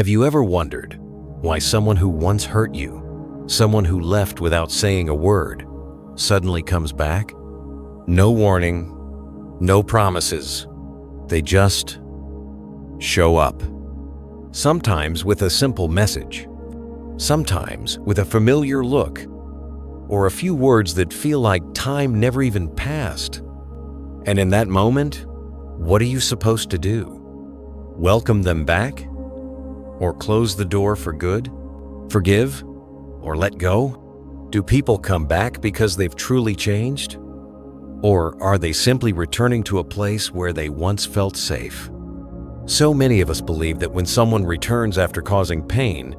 Have you ever wondered why someone who once hurt you, someone who left without saying a word, suddenly comes back? No warning, no promises. They just show up. Sometimes with a simple message, sometimes with a familiar look, or a few words that feel like time never even passed. And in that moment, what are you supposed to do? Welcome them back? Or close the door for good? Forgive? Or let go? Do people come back because they've truly changed? Or are they simply returning to a place where they once felt safe? So many of us believe that when someone returns after causing pain,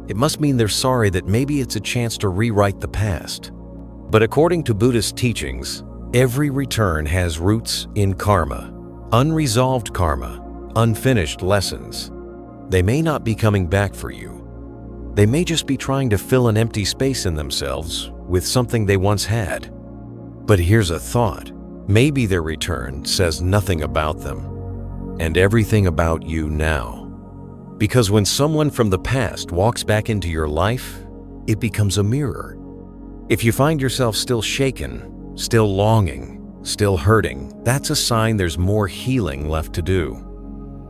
it must mean they're sorry, that maybe it's a chance to rewrite the past. But according to Buddhist teachings, every return has roots in karma, unresolved karma, unfinished lessons. They may not be coming back for you. They may just be trying to fill an empty space in themselves with something they once had. But here's a thought. Maybe their return says nothing about them and everything about you now. Because when someone from the past walks back into your life, it becomes a mirror. If you find yourself still shaken, still longing, still hurting, that's a sign there's more healing left to do.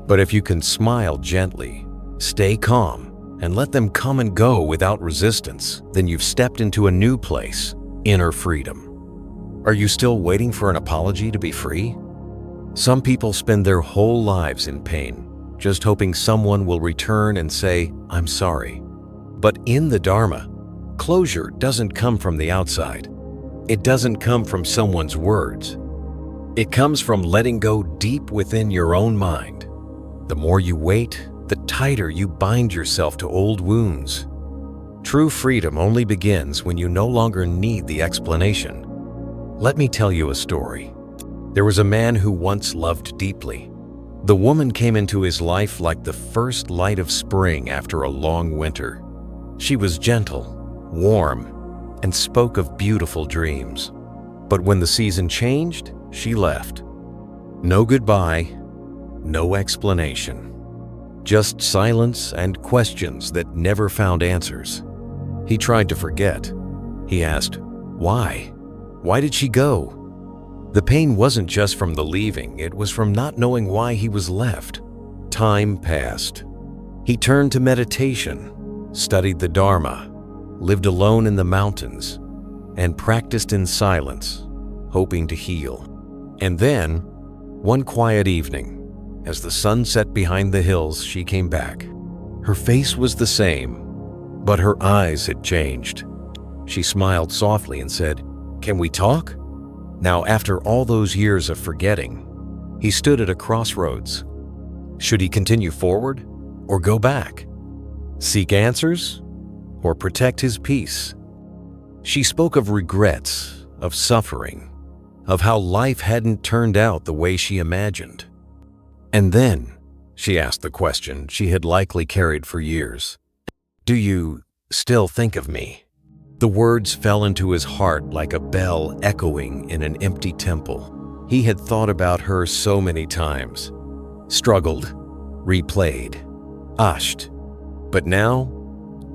But if you can smile gently, stay calm, and let them come and go without resistance, then you've stepped into a new place, inner freedom. Are you still waiting for an apology to be free? Some people spend their whole lives in pain, just hoping someone will return and say, "I'm sorry." But in the Dharma, closure doesn't come from the outside. It doesn't come from someone's words. It comes from letting go deep within your own mind. The more you wait, the tighter you bind yourself to old wounds. True freedom only begins when you no longer need the explanation. Let me tell you a story. There was a man who once loved deeply. The woman came into his life like the first light of spring after a long winter. She was gentle, warm, and spoke of beautiful dreams. But when the season changed, she left. No goodbye, no explanation. Just silence and questions that never found answers. He tried to forget. He asked, why? Why did she go? The pain wasn't just from the leaving, it was from not knowing why he was left. Time passed. He turned to meditation, studied the Dharma, lived alone in the mountains, and practiced in silence, hoping to heal. And then, one quiet evening, as the sun set behind the hills, she came back. Her face was the same, but her eyes had changed. She smiled softly and said, "Can we talk?" Now, after all those years of forgetting, he stood at a crossroads. Should he continue forward or go back? Seek answers or protect his peace? She spoke of regrets, of suffering, of how life hadn't turned out the way she imagined. And then she asked the question she had likely carried for years. "Do you still think of me?" The words fell into his heart like a bell echoing in an empty temple. He had thought about her so many times, struggled, replayed, ushed. But now,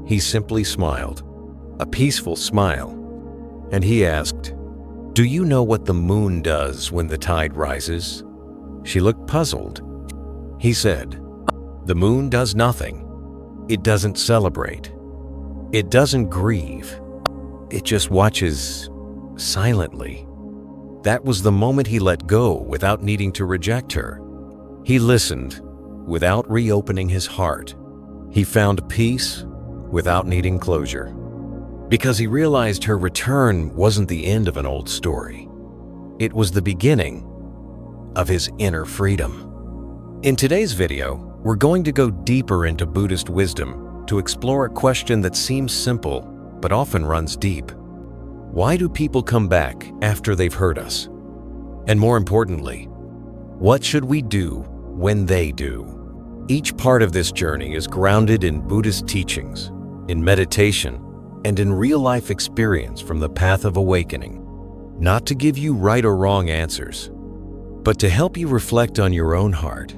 he simply smiled, a peaceful smile. And he asked, "Do you know what the moon does when the tide rises?" She looked puzzled. He said, "The moon does nothing. It doesn't celebrate. It doesn't grieve. It just watches silently." That was the moment he let go without needing to reject her. He listened without reopening his heart. He found peace without needing closure. Because he realized her return wasn't the end of an old story. It was the beginning of his inner freedom. In today's video, we're going to go deeper into Buddhist wisdom to explore a question that seems simple but often runs deep. Why do people come back after they've hurt us? And more importantly, what should we do when they do? Each part of this journey is grounded in Buddhist teachings, in meditation, and in real-life experience from the path of awakening. Not to give you right or wrong answers, but to help you reflect on your own heart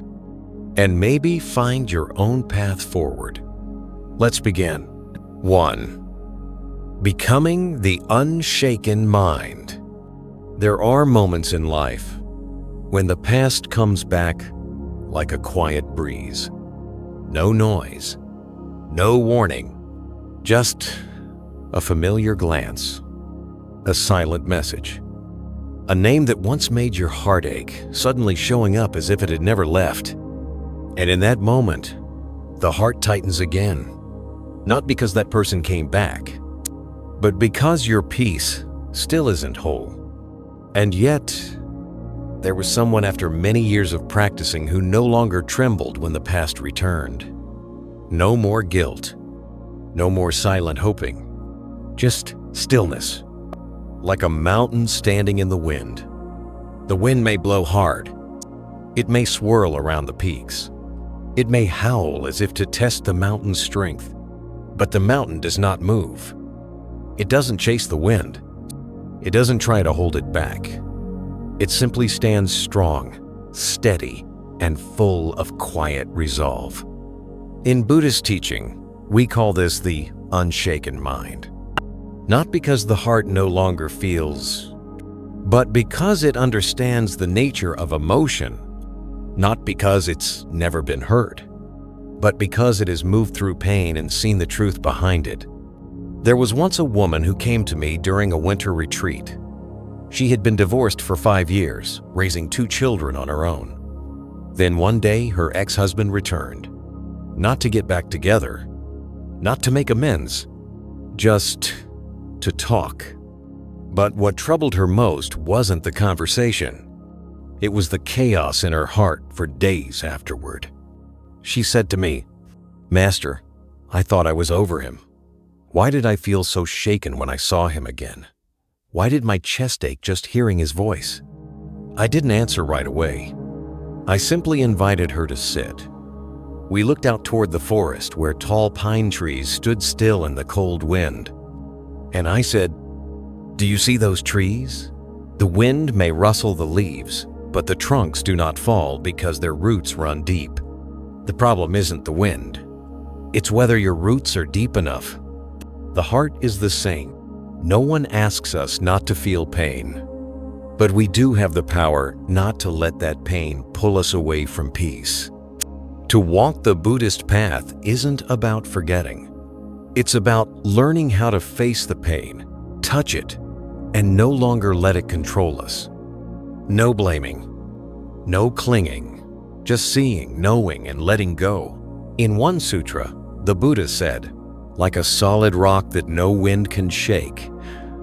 and maybe find your own path forward. Let's begin. 1. Becoming the unshaken mind. There are moments in life when the past comes back like a quiet breeze. No noise, no warning, just a familiar glance, a silent message. A name that once made your heart ache, suddenly showing up as if it had never left. And in that moment, the heart tightens again. Not because that person came back, but because your peace still isn't whole. And yet, there was someone after many years of practicing who no longer trembled when the past returned. No more guilt, no more silent hoping, just stillness, like a mountain standing in the wind. The wind may blow hard. It may swirl around the peaks. It may howl as if to test the mountain's strength. But the mountain does not move. It doesn't chase the wind. It doesn't try to hold it back. It simply stands strong, steady, and full of quiet resolve. In Buddhist teaching, we call this the unshaken mind. Not because the heart no longer feels, but because it understands the nature of emotion, not because it's never been hurt, but because it has moved through pain and seen the truth behind it. There was once a woman who came to me during a winter retreat. She had been divorced for 5 years, raising 2 children on her own. Then one day, her ex-husband returned. Not to get back together, not to make amends, just to talk. But what troubled her most wasn't the conversation. It was the chaos in her heart for days afterward. She said to me, "Master, I thought I was over him. Why did I feel so shaken when I saw him again? Why did my chest ache just hearing his voice?" I didn't answer right away. I simply invited her to sit. We looked out toward the forest where tall pine trees stood still in the cold wind. And I said, "Do you see those trees? The wind may rustle the leaves, but the trunks do not fall because their roots run deep. The problem isn't the wind. It's whether your roots are deep enough. The heart is the same. No one asks us not to feel pain, but we do have the power not to let that pain pull us away from peace. To walk the Buddhist path isn't about forgetting. It's about learning how to face the pain, touch it, and no longer let it control us. No blaming, no clinging, just seeing, knowing, and letting go. In one sutra, the Buddha said, "Like a solid rock that no wind can shake,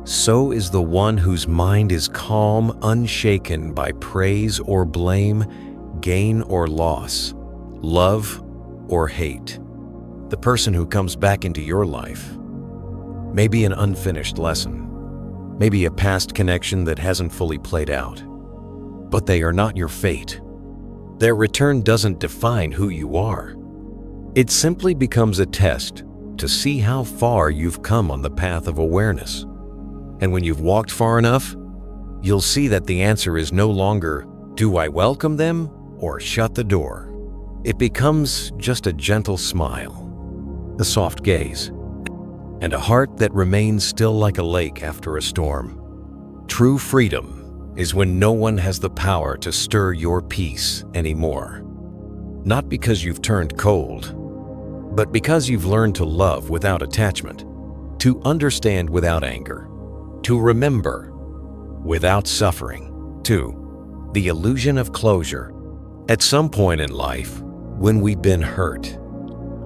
so is the one whose mind is calm, unshaken by praise or blame, gain or loss, love or hate." The person who comes back into your life may be an unfinished lesson, maybe a past connection that hasn't fully played out, but they are not your fate. Their return doesn't define who you are. It simply becomes a test to see how far you've come on the path of awareness. And when you've walked far enough, you'll see that the answer is no longer, do I welcome them or shut the door? It becomes just a gentle smile, a soft gaze, and a heart that remains still like a lake after a storm. True freedom is when no one has the power to stir your peace anymore. Not because you've turned cold, but because you've learned to love without attachment, to understand without anger, to remember without suffering, to the illusion of closure. At some point in life, when we've been hurt,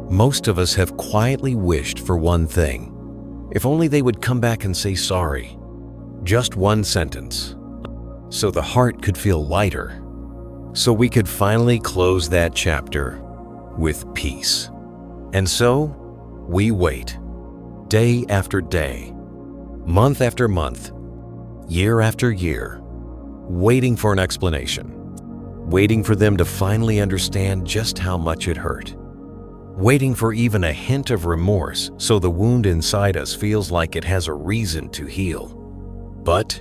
most of us have quietly wished for one thing. If only they would come back and say sorry. Just one sentence, so the heart could feel lighter, so we could finally close that chapter with peace. And so, we wait, day after day, month after month, year after year, waiting for an explanation, waiting for them to finally understand just how much it hurt, waiting for even a hint of remorse so the wound inside us feels like it has a reason to heal. But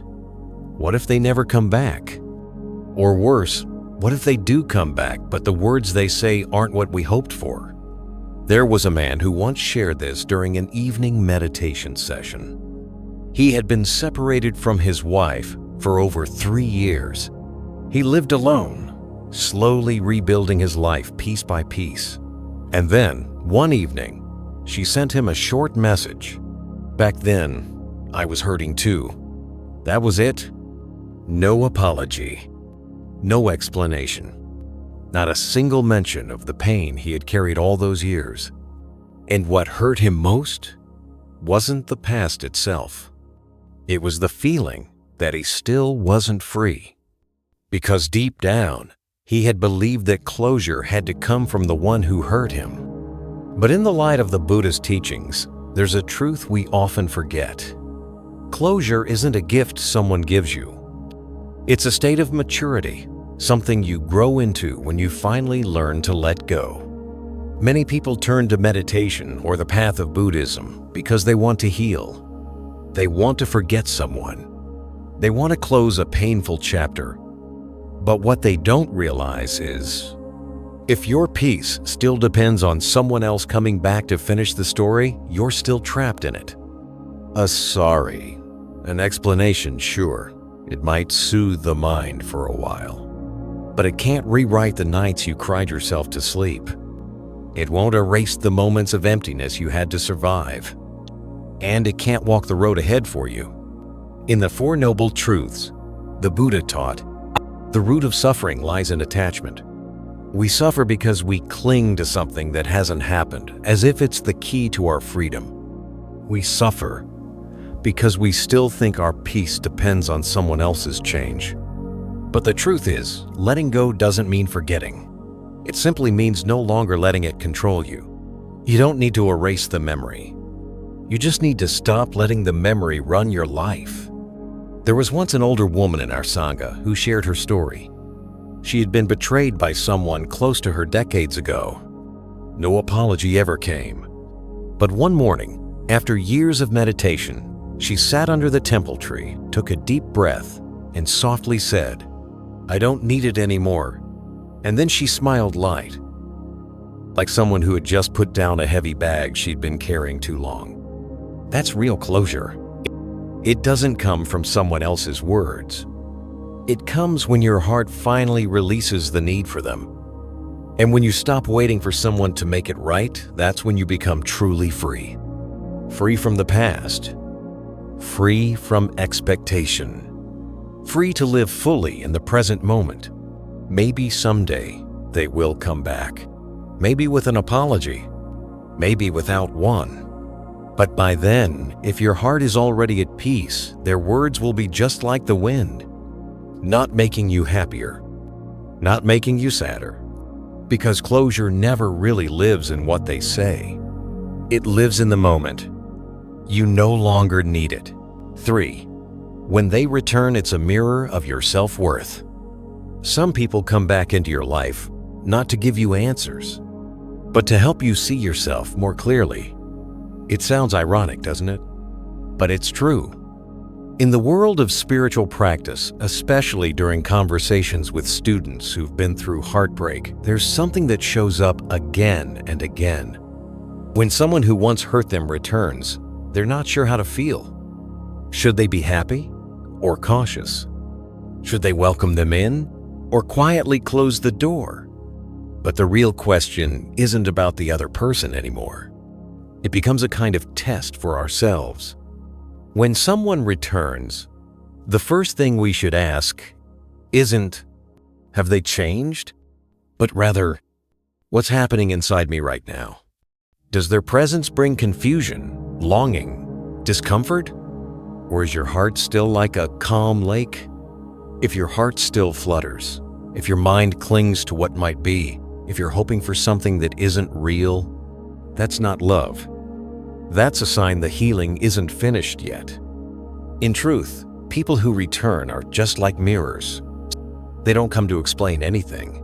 what if they never come back? Or worse, What if they do come back, but the words they say aren't what we hoped for? There was a man who once shared this during an evening meditation session. He had been separated from his wife for over 3 years. He lived alone, slowly rebuilding his life piece by piece. And then, one evening, she sent him a short message. Back then, I was hurting too. That was it. No apology. No explanation. Not a single mention of the pain he had carried all those years. And what hurt him most wasn't the past itself. It was the feeling that he still wasn't free. Because deep down, he had believed that closure had to come from the one who hurt him. But in the light of the Buddha's teachings, there's a truth we often forget. Closure isn't a gift someone gives you. It's a state of maturity, something you grow into when you finally learn to let go. Many people turn to meditation or the path of Buddhism because they want to heal. They want to forget someone. They want to close a painful chapter. But what they don't realize is, if your peace still depends on someone else coming back to finish the story, you're still trapped in it. A sorry, an explanation, sure, it might soothe the mind for a while. But it can't rewrite the nights you cried yourself to sleep. It won't erase the moments of emptiness you had to survive. And it can't walk the road ahead for you. In the Four Noble Truths, the Buddha taught, the root of suffering lies in attachment. We suffer because we cling to something that hasn't happened, as if it's the key to our freedom. We suffer because we still think our peace depends on someone else's change. But the truth is, letting go doesn't mean forgetting. It simply means no longer letting it control you. You don't need to erase the memory. You just need to stop letting the memory run your life. There was once an older woman in our Sangha who shared her story. She had been betrayed by someone close to her decades ago. No apology ever came. But one morning, after years of meditation, she sat under the temple tree, took a deep breath, and softly said, "I don't need it anymore." And then she smiled light, like someone who had just put down a heavy bag she'd been carrying too long. That's real closure. It doesn't come from someone else's words. It comes when your heart finally releases the need for them. And when you stop waiting for someone to make it right, that's when you become truly free. Free from the past. Free from expectation. Free to live fully in the present moment. Maybe someday they will come back. Maybe with an apology. Maybe without one. But by then, if your heart is already at peace, their words will be just like the wind. Not making you happier. Not making you sadder. Because closure never really lives in what they say. It lives in the moment. You no longer need it. 3. When they return, it's a mirror of your self-worth. Some people come back into your life, not to give you answers, but to help you see yourself more clearly. It sounds ironic, doesn't it? But it's true. In the world of spiritual practice, especially during conversations with students who've been through heartbreak, there's something that shows up again and again. When someone who once hurt them returns, they're not sure how to feel. Should they be happy or cautious? Should they welcome them in or quietly close the door? But the real question isn't about the other person anymore. It becomes a kind of test for ourselves. When someone returns, the first thing we should ask isn't, have they changed? But rather, what's happening inside me right now? Does their presence bring confusion, longing, discomfort? Or is your heart still like a calm lake? If your heart still flutters, if your mind clings to what might be, if you're hoping for something that isn't real, that's not love. That's a sign the healing isn't finished yet. In truth, people who return are just like mirrors. They don't come to explain anything.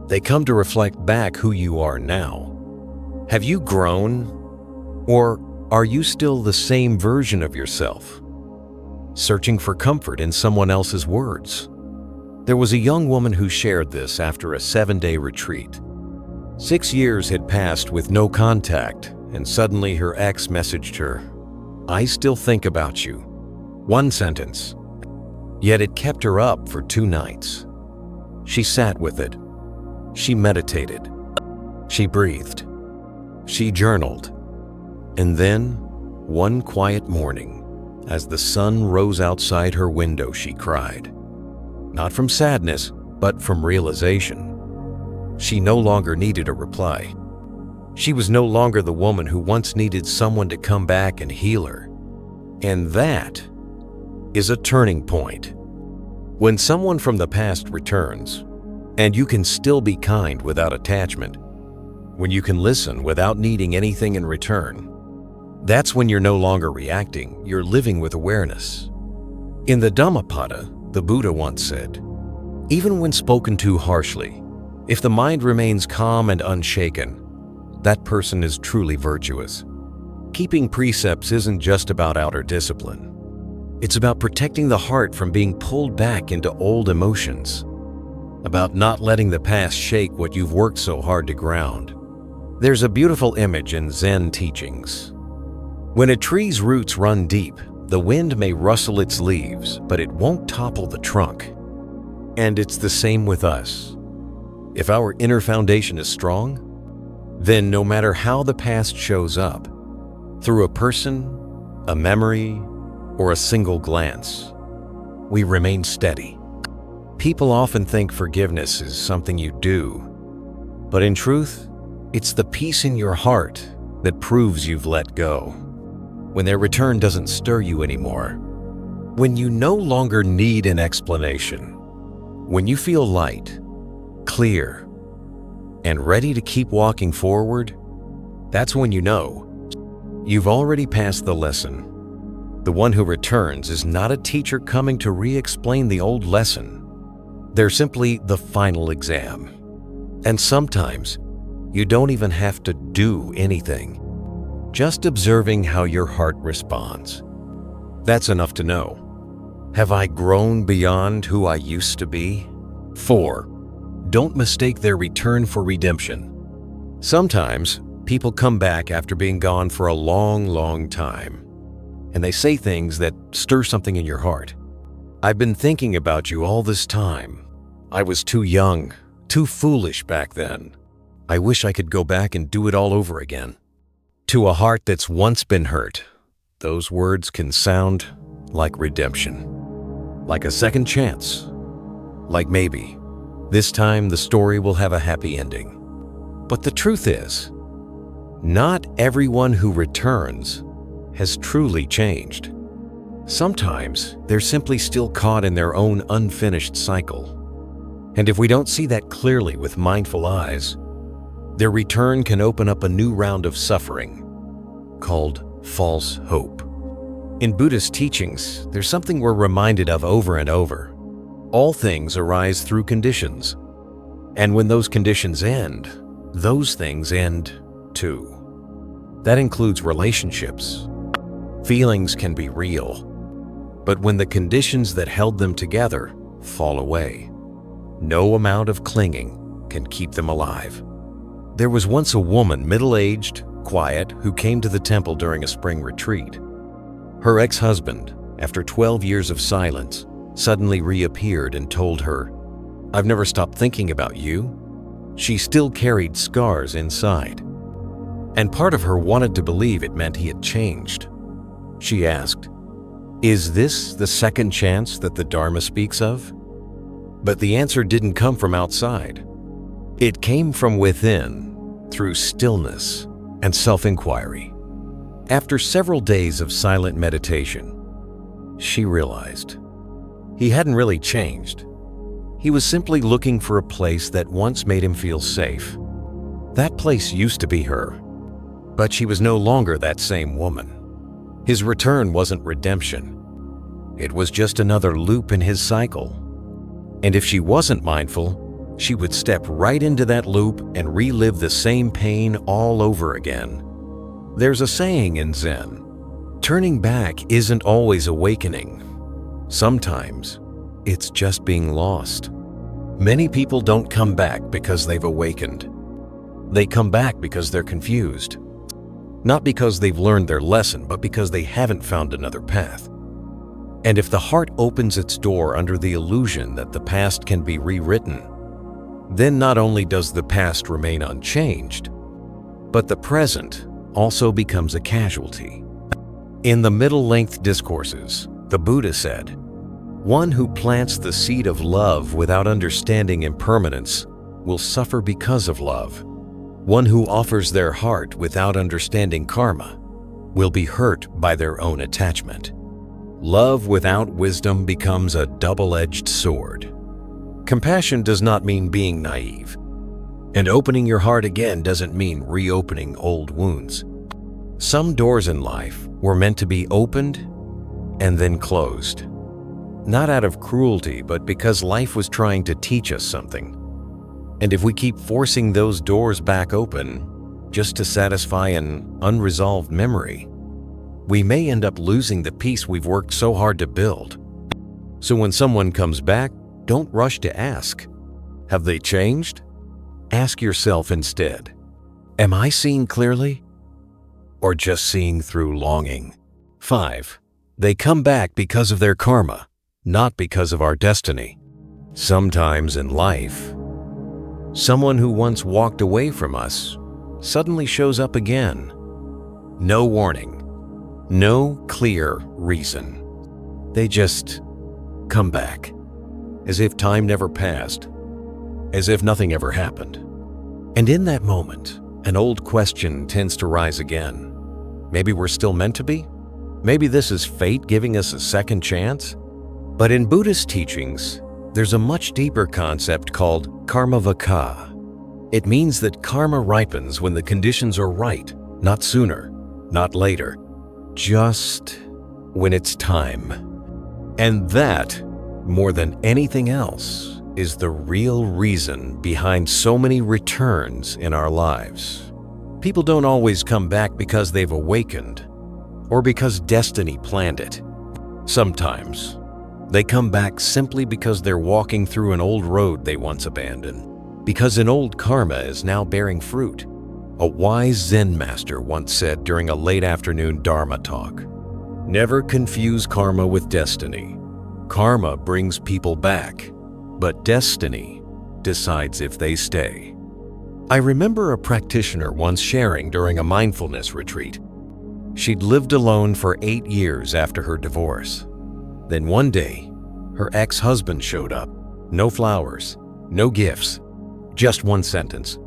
They come to reflect back who you are now. Have you grown? Or are you still the same version of yourself? Searching for comfort in someone else's words? There was a young woman who shared this after a 7-day retreat. 6 years had passed with no contact, and suddenly her ex messaged her, "I still think about you." One sentence. Yet it kept her up for 2 nights. She sat with it. She meditated. She breathed. She journaled. And then, one quiet morning, as the sun rose outside her window, she cried. Not from sadness, but from realization. She no longer needed a reply. She was no longer the woman who once needed someone to come back and heal her. And that is a turning point. When someone from the past returns, and you can still be kind without attachment, when you can listen without needing anything in return, that's when you're no longer reacting, you're living with awareness. In the Dhammapada, the Buddha once said, "Even when spoken to harshly, if the mind remains calm and unshaken, that person is truly virtuous." Keeping precepts isn't just about outer discipline. It's about protecting the heart from being pulled back into old emotions, about not letting the past shake what you've worked so hard to ground. There's a beautiful image in Zen teachings. When a tree's roots run deep, the wind may rustle its leaves, but it won't topple the trunk. And it's the same with us. If our inner foundation is strong, then no matter how the past shows up, through a person, a memory, or a single glance, we remain steady. People often think forgiveness is something you do, but in truth, it's the peace in your heart that proves you've let go. When their return doesn't stir you anymore, when you no longer need an explanation, when you feel light, clear, and ready to keep walking forward, that's when you know you've already passed the lesson. The one who returns is not a teacher coming to re-explain the old lesson. They're simply the final exam. And sometimes, you don't even have to do anything. Just observing how your heart responds. That's enough to know. Have I grown beyond who I used to be? 4. Don't mistake their return for redemption. Sometimes, people come back after being gone for a long, long time, and they say things that stir something in your heart. I've been thinking about you all this time. I was too young, too foolish back then. I wish I could go back and do it all over again. To a heart that's once been hurt, those words can sound like redemption, like a second chance, like maybe this time the story will have a happy ending. But the truth is, not everyone who returns has truly changed. Sometimes they're simply still caught in their own unfinished cycle. And if we don't see that clearly with mindful eyes, their return can open up a new round of suffering called false hope. In Buddhist teachings, there's something we're reminded of over and over. All things arise through conditions. And when those conditions end, those things end too. That includes relationships. Feelings can be real, but when the conditions that held them together fall away, no amount of clinging can keep them alive. There was once a woman, middle-aged, quiet, who came to the temple during a spring retreat. Her ex-husband, after 12 years of silence, suddenly reappeared and told her, "I've never stopped thinking about you." She still carried scars inside, and part of her wanted to believe it meant he had changed. She asked, "Is this the second chance that the Dharma speaks of?" But the answer didn't come from outside. It came from within, through stillness and self-inquiry. After several days of silent meditation, she realized he hadn't really changed. He was simply looking for a place that once made him feel safe. That place used to be her, but she was no longer that same woman. His return wasn't redemption. It was just another loop in his cycle. And if she wasn't mindful, she would step right into that loop and relive the same pain all over again. There's a saying in Zen, turning back isn't always awakening. Sometimes it's just being lost. Many people don't come back because they've awakened. They come back because they're confused. Not because they've learned their lesson, but because they haven't found another path. And if the heart opens its door under the illusion that the past can be rewritten, then not only does the past remain unchanged, but the present also becomes a casualty. In the middle-length discourses, the Buddha said, "One who plants the seed of love without understanding impermanence will suffer because of love. One who offers their heart without understanding karma will be hurt by their own attachment. Love without wisdom becomes a double-edged sword." Compassion does not mean being naive, and opening your heart again doesn't mean reopening old wounds. Some doors in life were meant to be opened and then closed. Not out of cruelty, but because life was trying to teach us something. And if we keep forcing those doors back open just to satisfy an unresolved memory, we may end up losing the peace we've worked so hard to build. So when someone comes back, don't rush to ask, "Have they changed?" Ask yourself instead, "Am I seeing clearly? Or just seeing through longing?" 5. They come back because of their karma, not because of our destiny. Sometimes in life, someone who once walked away from us suddenly shows up again. No warning, no clear reason. They just come back, as if time never passed, as if nothing ever happened. And in that moment, an old question tends to rise again. Maybe we're still meant to be? Maybe this is fate giving us a second chance? But in Buddhist teachings, there's a much deeper concept called karma vaka. It means that karma ripens when the conditions are right, not sooner, not later, just when it's time. And that, more than anything else, is the real reason behind so many returns in our lives. People don't always come back because they've awakened or because destiny planned it. Sometimes they come back simply because they're walking through an old road they once abandoned, because an old karma is now bearing fruit. A wise Zen master once said during a late afternoon Dharma talk, "Never confuse karma with destiny. Karma brings people back, but destiny decides if they stay." I remember a practitioner once sharing during a mindfulness retreat. She'd lived alone for 8 years after her divorce. Then one day, her ex-husband showed up. No flowers, no gifts, just one sentence.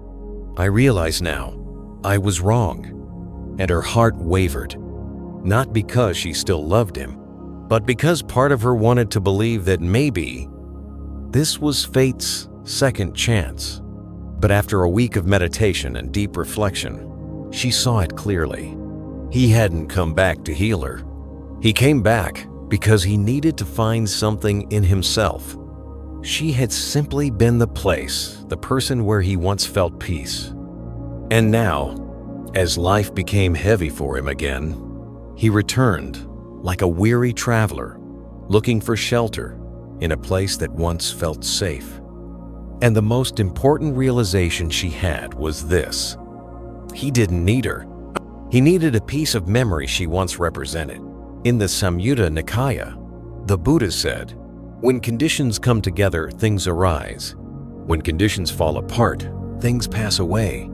"I realize now, I was wrong." And her heart wavered, not because she still loved him, but because part of her wanted to believe that maybe this was fate's second chance. But after a week of meditation and deep reflection, she saw it clearly. He hadn't come back to heal her. He came back because he needed to find something in himself. She had simply been the place, the person where he once felt peace. And now, as life became heavy for him again, he returned like a weary traveler, looking for shelter in a place that once felt safe. And the most important realization she had was this: he didn't need her. He needed a piece of memory she once represented. In the Samyutta Nikaya, the Buddha said, "When conditions come together, things arise. When conditions fall apart, things pass away."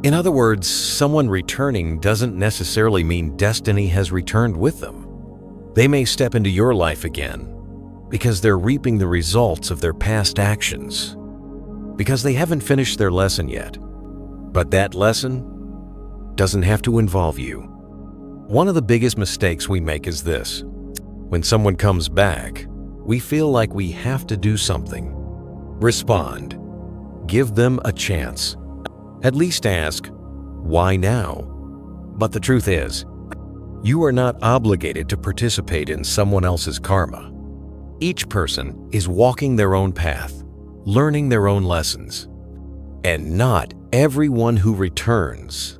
In other words, someone returning doesn't necessarily mean destiny has returned with them. They may step into your life again because they're reaping the results of their past actions, because they haven't finished their lesson yet. But that lesson doesn't have to involve you. One of the biggest mistakes we make is this: when someone comes back, we feel like we have to do something. Respond. Give them a chance. At least ask, "Why now?" But the truth is, you are not obligated to participate in someone else's karma. Each person is walking their own path, learning their own lessons. And not everyone who returns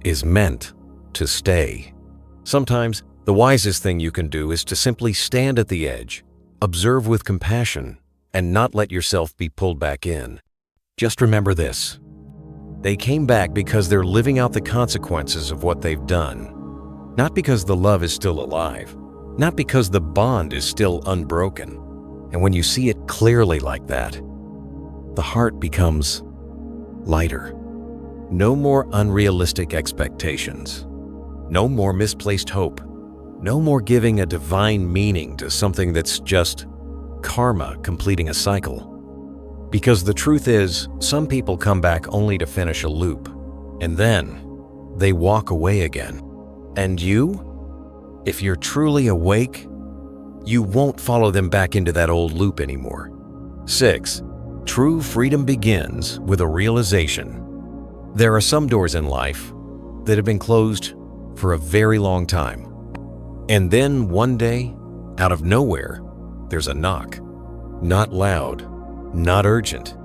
is meant to stay. Sometimes the wisest thing you can do is to simply stand at the edge, observe with compassion, and not let yourself be pulled back in. Just remember this. They came back because they're living out the consequences of what they've done. Not because the love is still alive. Not because the bond is still unbroken. And when you see it clearly like that, the heart becomes lighter. No more unrealistic expectations. No more misplaced hope. No more giving a divine meaning to something that's just karma completing a cycle. Because the truth is, some people come back only to finish a loop, and then they walk away again. And you? If you're truly awake, you won't follow them back into that old loop anymore. 6. True freedom begins with a realization. There are some doors in life that have been closed for a very long time. And then one day, out of nowhere, there's a knock. Not loud, not urgent,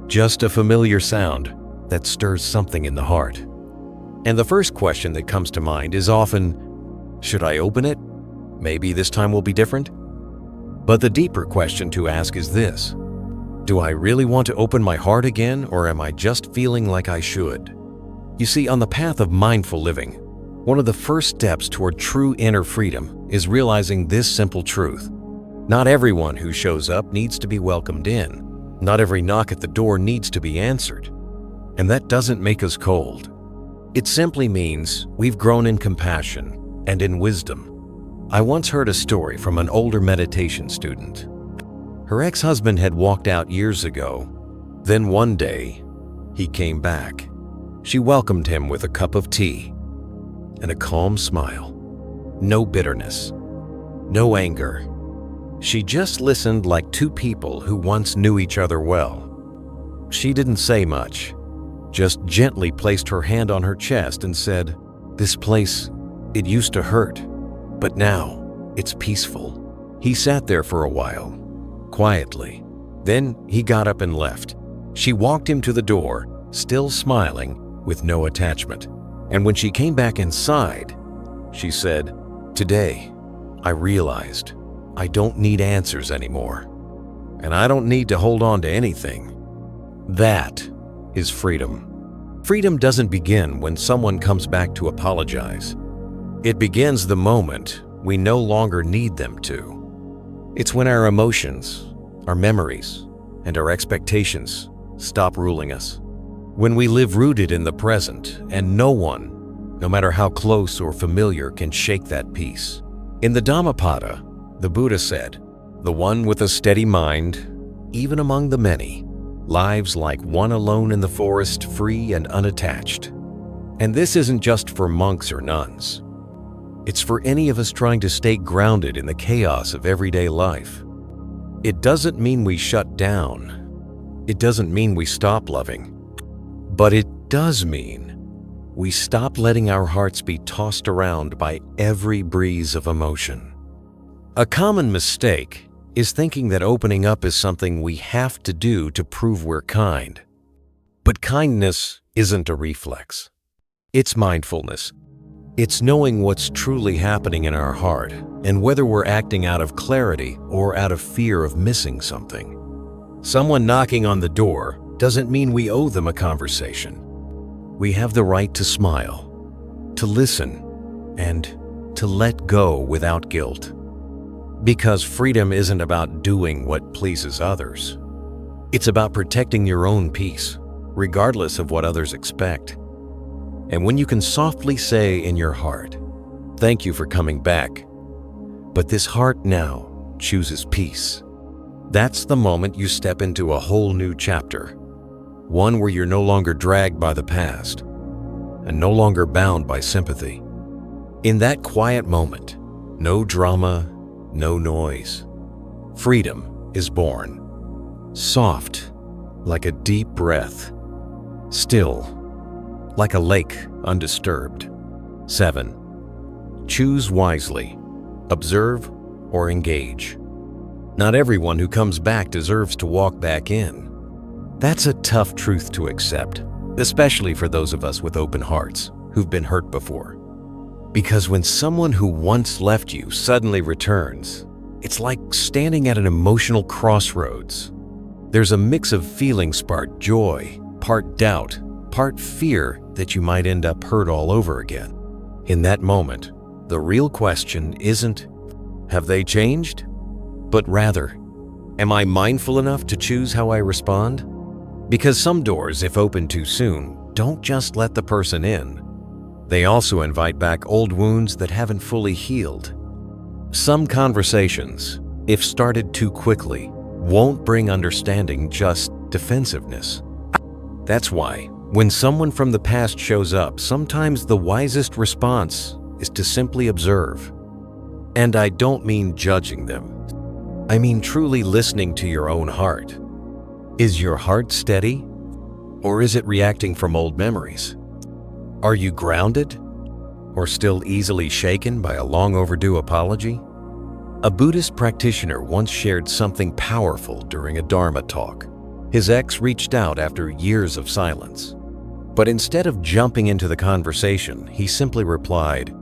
just a familiar sound that stirs something in the heart. And the first question that comes to mind is often, should I open it? Maybe this time will be different? But the deeper question to ask is this: do I really want to open my heart again, or am I just feeling like I should? You see, on the path of mindful living, one of the first steps toward true inner freedom is realizing this simple truth. Not everyone who shows up needs to be welcomed in. Not every knock at the door needs to be answered. And that doesn't make us cold. It simply means we've grown in compassion and in wisdom. I once heard a story from an older meditation student. Her ex-husband had walked out years ago. Then one day, he came back. She welcomed him with a cup of tea and a calm smile. No bitterness, no anger. She just listened like two people who once knew each other well. She didn't say much, just gently placed her hand on her chest and said, "This place, it used to hurt, but now it's peaceful." He sat there for a while, quietly. Then he got up and left. She walked him to the door, still smiling, with no attachment. And when she came back inside, she said, "Today, I realized I don't need answers anymore, and I don't need to hold on to anything." That is freedom. Freedom doesn't begin when someone comes back to apologize. It begins the moment we no longer need them to. It's when our emotions, our memories, and our expectations stop ruling us. When we live rooted in the present, and no one, no matter how close or familiar, can shake that peace. In the Dhammapada, the Buddha said, "The one with a steady mind, even among the many, lives like one alone in the forest, free and unattached." And this isn't just for monks or nuns. It's for any of us trying to stay grounded in the chaos of everyday life. It doesn't mean we shut down. It doesn't mean we stop loving. But it does mean we stop letting our hearts be tossed around by every breeze of emotion. A common mistake is thinking that opening up is something we have to do to prove we're kind. But kindness isn't a reflex. It's mindfulness. It's knowing what's truly happening in our heart and whether we're acting out of clarity or out of fear of missing something. Someone knocking on the door doesn't mean we owe them a conversation. We have the right to smile, to listen, and to let go without guilt. Because freedom isn't about doing what pleases others. It's about protecting your own peace, regardless of what others expect. And when you can softly say in your heart, "Thank you for coming back, but this heart now chooses peace," that's the moment you step into a whole new chapter. One where you're no longer dragged by the past and no longer bound by sympathy. In that quiet moment, no drama, no noise, freedom is born. Soft, like a deep breath. Still, like a lake undisturbed. 7. Choose wisely. Observe or engage. Not everyone who comes back deserves to walk back in. That's a tough truth to accept, especially for those of us with open hearts who've been hurt before. Because when someone who once left you suddenly returns, It's like standing at an emotional crossroads. There's a mix of feelings, part joy, part doubt, part fear that you might end up hurt all over again. In that moment, the real question isn't, have they changed? But rather, am I mindful enough to choose how I respond? Because some doors, if opened too soon, don't just let the person in. They also invite back old wounds that haven't fully healed. Some conversations, if started too quickly, won't bring understanding, just defensiveness. That's why, when someone from the past shows up, sometimes the wisest response is to simply observe. And I don't mean judging them. I mean truly listening to your own heart. Is your heart steady? Or is it reacting from old memories? Are you grounded? Or still easily shaken by a long overdue apology? A Buddhist practitioner once shared something powerful during a Dharma talk. His ex reached out after years of silence. But instead of jumping into the conversation, he simply replied,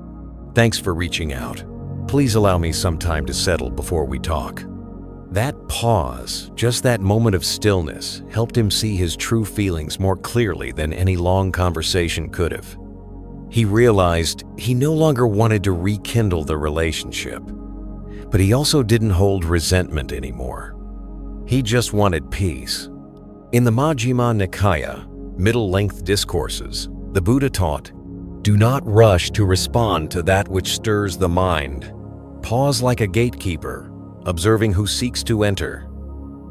"Thanks for reaching out. Please allow me some time to settle before we talk." That pause, just that moment of stillness, helped him see his true feelings more clearly than any long conversation could have. He realized he no longer wanted to rekindle the relationship, but he also didn't hold resentment anymore. He just wanted peace. In the Majjhima Nikaya, middle-length discourses, the Buddha taught, "Do not rush to respond to that which stirs the mind. Pause like a gatekeeper, observing who seeks to enter."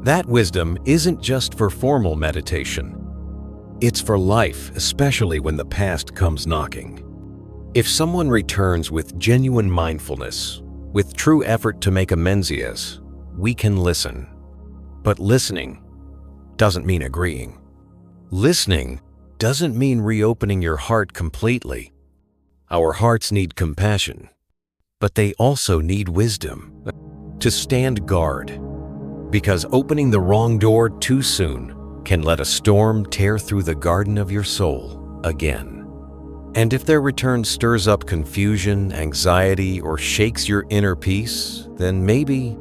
That wisdom isn't just for formal meditation. It's for life, especially when the past comes knocking. If someone returns with genuine mindfulness, with true effort to make amends, we can listen. But listening doesn't mean agreeing. Listening doesn't mean reopening your heart completely. Our hearts need compassion, but they also need wisdom. To stand guard, because opening the wrong door too soon can let a storm tear through the garden of your soul again. And if their return stirs up confusion, anxiety, or shakes your inner peace, then maybe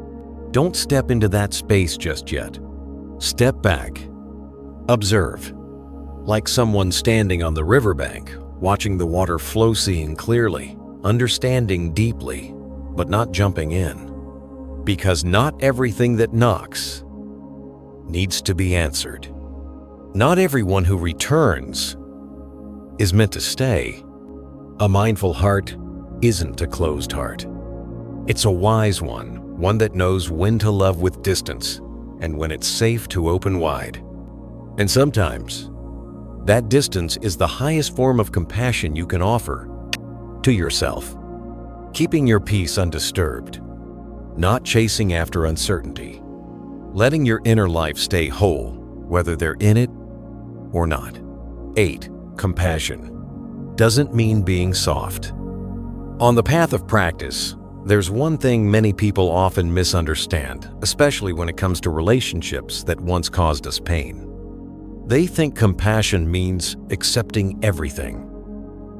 don't step into that space just yet. Step back. Observe. Like someone standing on the riverbank, watching the water flow, seeing clearly, understanding deeply, but not jumping in. Because not everything that knocks needs to be answered. Not everyone who returns is meant to stay. A mindful heart isn't a closed heart. It's a wise one that knows when to love with distance and when it's safe to open wide. And sometimes, that distance is the highest form of compassion you can offer to yourself. Keeping your peace undisturbed, not chasing after uncertainty, letting your inner life stay whole, whether they're in it or not. 8. Compassion doesn't mean being soft. On the path of practice, there's one thing many people often misunderstand, especially when it comes to relationships that once caused us pain. They think compassion means accepting everything.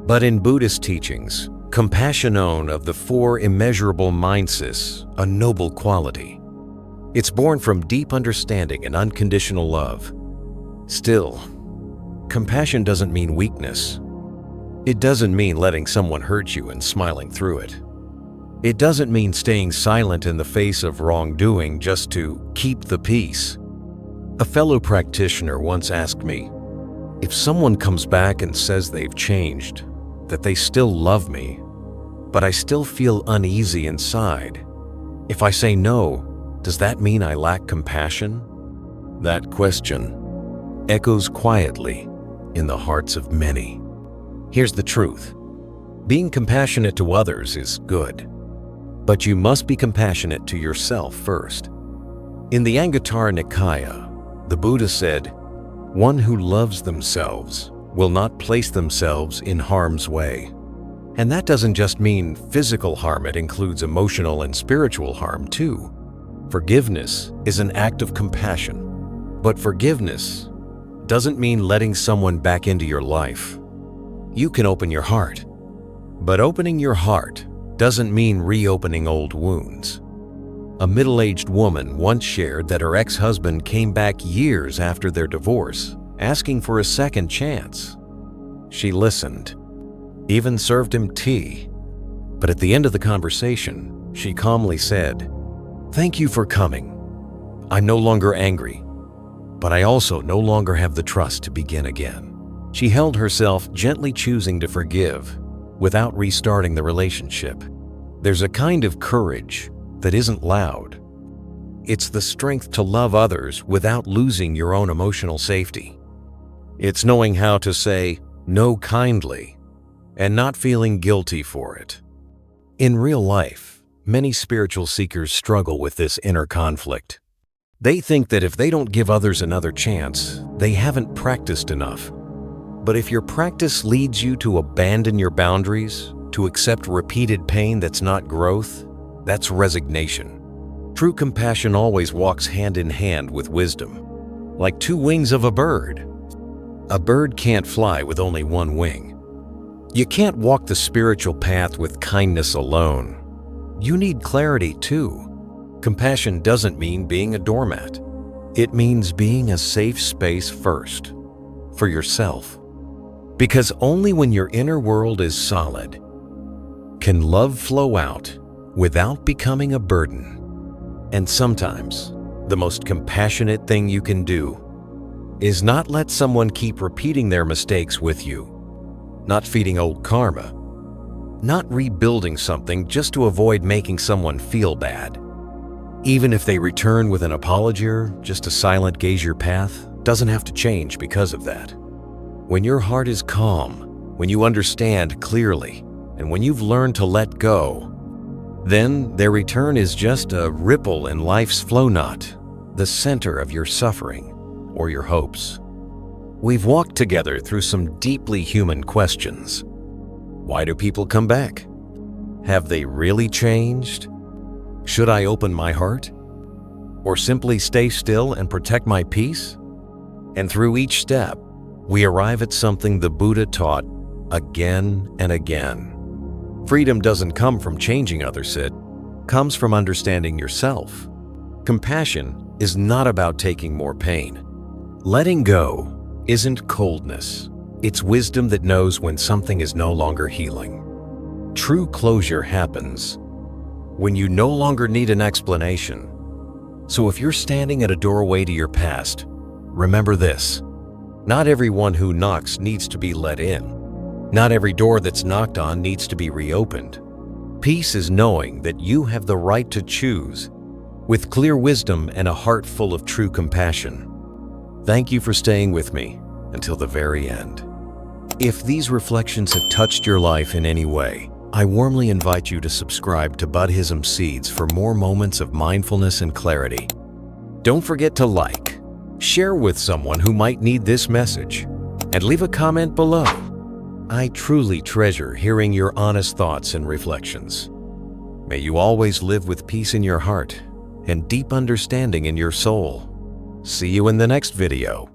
But in Buddhist teachings, compassion of the 4 immeasurable mindsets, a noble quality. It's born from deep understanding and unconditional love. Still, compassion doesn't mean weakness. It doesn't mean letting someone hurt you and smiling through it. It doesn't mean staying silent in the face of wrongdoing just to keep the peace. A fellow practitioner once asked me, if someone comes back and says they've changed, that they still love me, but I still feel uneasy inside, if I say no, does that mean I lack compassion? That question echoes quietly in the hearts of many. Here's the truth. Being compassionate to others is good, but you must be compassionate to yourself first. In the Anguttara Nikaya, the Buddha said, "One who loves themselves will not place themselves in harm's way." And that doesn't just mean physical harm, it includes emotional and spiritual harm too. Forgiveness is an act of compassion, but forgiveness doesn't mean letting someone back into your life. You can open your heart, but opening your heart doesn't mean reopening old wounds. A middle-aged woman once shared that her ex-husband came back years after their divorce, asking for a second chance. She listened, even served him tea. But at the end of the conversation, she calmly said, "Thank you for coming. I'm no longer angry, but I also no longer have the trust to begin again." She held herself, gently choosing to forgive without restarting the relationship. There's a kind of courage that isn't loud. It's the strength to love others without losing your own emotional safety. It's knowing how to say no kindly and not feeling guilty for it. In real life, many spiritual seekers struggle with this inner conflict. They think that if they don't give others another chance, they haven't practiced enough. But if your practice leads you to abandon your boundaries, to accept repeated pain that's not growth, that's resignation. True compassion always walks hand in hand with wisdom, like two wings of a bird. A bird can't fly with only one wing. You can't walk the spiritual path with kindness alone. You need clarity too. Compassion doesn't mean being a doormat. It means being a safe space first, for yourself. Because only when your inner world is solid can love flow out without becoming a burden. And sometimes, the most compassionate thing you can do is not let someone keep repeating their mistakes with you, not feeding old karma, not rebuilding something just to avoid making someone feel bad. Even if they return with an apology or just a silent gaze, your path doesn't have to change because of that. When your heart is calm, when you understand clearly, and when you've learned to let go, then their return is just a ripple in life's flow, not the center of your suffering or your hopes. We've walked together through some deeply human questions. Why do people come back? Have they really changed? Should I open my heart? Or simply stay still and protect my peace? And through each step, we arrive at something the Buddha taught again and again. Freedom doesn't come from changing others, it comes from understanding yourself. Compassion is not about taking more pain. Letting go isn't coldness. It's wisdom that knows when something is no longer healing. True closure happens when you no longer need an explanation. So if you're standing at a doorway to your past, remember this: not everyone who knocks needs to be let in. Not every door that's knocked on needs to be reopened. Peace is knowing that you have the right to choose with clear wisdom and a heart full of true compassion. Thank you for staying with me until the very end. If these reflections have touched your life in any way, I warmly invite you to subscribe to BUDDHISM Seeds for more moments of mindfulness and clarity. Don't forget to like, share with someone who might need this message, and leave a comment below. I truly treasure hearing your honest thoughts and reflections. May you always live with peace in your heart and deep understanding in your soul. See you in the next video.